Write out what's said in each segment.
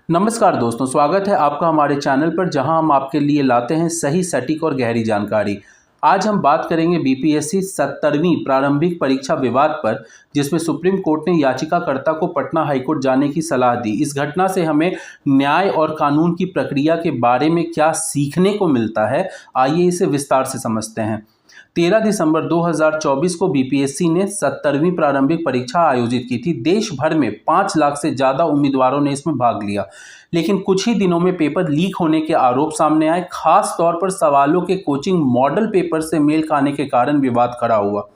नमस्कार दोस्तों, स्वागत है आपका हमारे चैनल पर जहां हम आपके लिए लाते हैं सही, सटीक और गहरी जानकारी। आज हम बात करेंगे बीपीएससी 70वीं प्रारंभिक परीक्षा विवाद पर, जिसमें सुप्रीम कोर्ट ने याचिकाकर्ता को पटना हाईकोर्ट जाने की सलाह दी। इस घटना से हमें न्याय और कानून की प्रक्रिया के बारे में क्या सीखने को मिलता है, आइए इसे विस्तार से समझते हैं। 13 दिसंबर 2024 को बीपीएससी ने 70वीं प्रारंभिक परीक्षा आयोजित की थी। देश भर में 5 लाख से ज़्यादा उम्मीदवारों ने इसमें भाग लिया, लेकिन कुछ ही दिनों में पेपर लीक होने के आरोप सामने आए। खास तौर पर सवालों के कोचिंग मॉडल पेपर से मेल खाने के कारण विवाद खड़ा हुआ।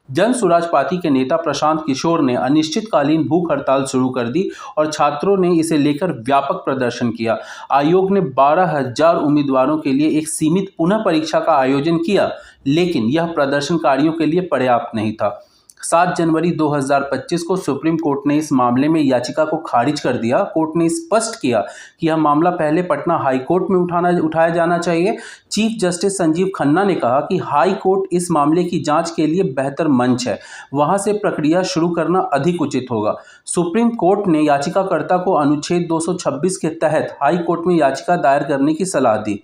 जन सुराज पार्टी के नेता प्रशांत किशोर ने अनिश्चितकालीन भूख हड़ताल शुरू कर दी और छात्रों ने इसे लेकर व्यापक प्रदर्शन किया। आयोग ने 12,000 उम्मीदवारों के लिए एक सीमित पुनः परीक्षा का आयोजन किया, लेकिन यह प्रदर्शनकारियों के लिए पर्याप्त नहीं था। 7 जनवरी 2025 को सुप्रीम कोर्ट ने इस मामले में याचिका को खारिज कर दिया। कोर्ट ने स्पष्ट किया कि यह मामला पहले पटना हाई कोर्ट में उठाया जाना चाहिए। चीफ जस्टिस संजीव खन्ना ने कहा कि हाई कोर्ट इस मामले की जांच के लिए बेहतर मंच है, वहां से प्रक्रिया शुरू करना अधिक उचित होगा। सुप्रीम कोर्ट ने याचिकाकर्ता को अनुच्छेद 226 के तहत हाई कोर्ट में याचिका दायर करने की सलाह दी।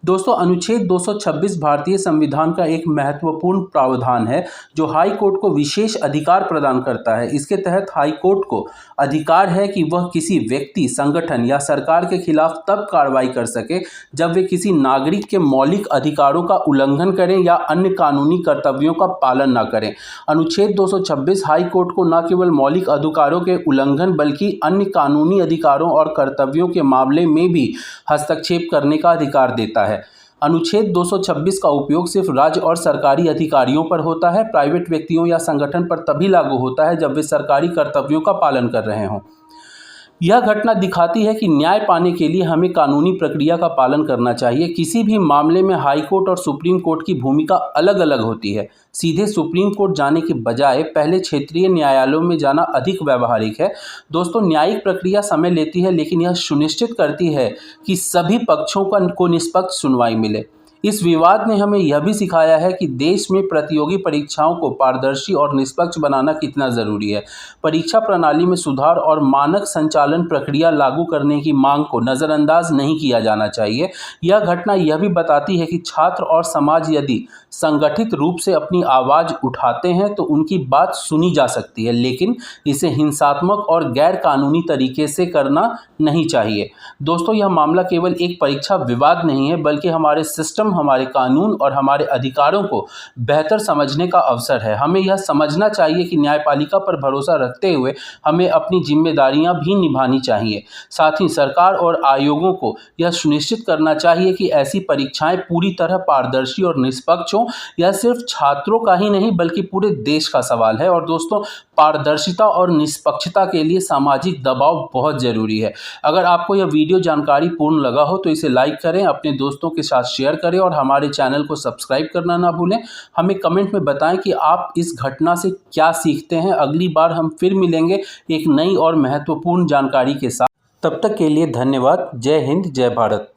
दोस्तों, अनुच्छेद 226 भारतीय संविधान का एक महत्वपूर्ण प्रावधान है जो हाई कोर्ट को विशेष अधिकार प्रदान करता है। इसके तहत हाई कोर्ट को अधिकार है कि वह किसी व्यक्ति, संगठन या सरकार के खिलाफ तब कार्रवाई कर सके जब वे किसी नागरिक के मौलिक अधिकारों का उल्लंघन करें या अन्य कानूनी कर्तव्यों का पालन न करें। अनुच्छेद 226 हाई कोर्ट को न केवल मौलिक अधिकारों के उल्लंघन बल्कि अन्य कानूनी अधिकारों और कर्तव्यों के मामले में भी हस्तक्षेप करने का अधिकार देता है। अनुच्छेद 226 का उपयोग सिर्फ राज्य और सरकारी अधिकारियों पर होता है। प्राइवेट व्यक्तियों या संगठन पर तभी लागू होता है जब वे सरकारी कर्तव्यों का पालन कर रहे हों। यह घटना दिखाती है कि न्याय पाने के लिए हमें कानूनी प्रक्रिया का पालन करना चाहिए। किसी भी मामले में हाई कोर्ट और सुप्रीम कोर्ट की भूमिका अलग अलग होती है। सीधे सुप्रीम कोर्ट जाने के बजाय पहले क्षेत्रीय न्यायालयों में जाना अधिक व्यावहारिक है। दोस्तों, न्यायिक प्रक्रिया समय लेती है, लेकिन यह सुनिश्चित करती है कि सभी पक्षों को निष्पक्ष सुनवाई मिले। इस विवाद ने हमें यह भी सिखाया है कि देश में प्रतियोगी परीक्षाओं को पारदर्शी और निष्पक्ष बनाना कितना ज़रूरी है। परीक्षा प्रणाली में सुधार और मानक संचालन प्रक्रिया लागू करने की मांग को नज़रअंदाज नहीं किया जाना चाहिए। यह घटना यह भी बताती है कि छात्र और समाज यदि संगठित रूप से अपनी आवाज़ उठाते हैं तो उनकी बात सुनी जा सकती है, लेकिन इसे हिंसात्मक और गैर कानूनी तरीके से करना नहीं चाहिए। दोस्तों, यह मामला केवल एक परीक्षा विवाद नहीं है, बल्कि हमारे सिस्टम, हमारे कानून और हमारे अधिकारों को बेहतर समझने का अवसर है। हमें यह समझना चाहिए कि न्यायपालिका पर भरोसा रखते हुए हमें अपनी जिम्मेदारियां भी निभानी चाहिए। साथ ही सरकार और आयोगों को यह सुनिश्चित करना चाहिए कि ऐसी परीक्षाएं पूरी तरह पारदर्शी और निष्पक्ष हों। यह सिर्फ छात्रों का ही नहीं बल्कि पूरे देश का सवाल है। और दोस्तों, पारदर्शिता और निष्पक्षता के लिए सामाजिक दबाव बहुत ज़रूरी है। अगर आपको यह वीडियो जानकारी पूर्ण लगा हो तो इसे लाइक करें, अपने दोस्तों के साथ शेयर करें और हमारे चैनल को सब्सक्राइब करना ना भूलें। हमें कमेंट में बताएं कि आप इस घटना से क्या सीखते हैं। अगली बार हम फिर मिलेंगे एक नई और महत्वपूर्ण जानकारी के साथ। तब तक के लिए धन्यवाद। जय हिंद, जय भारत।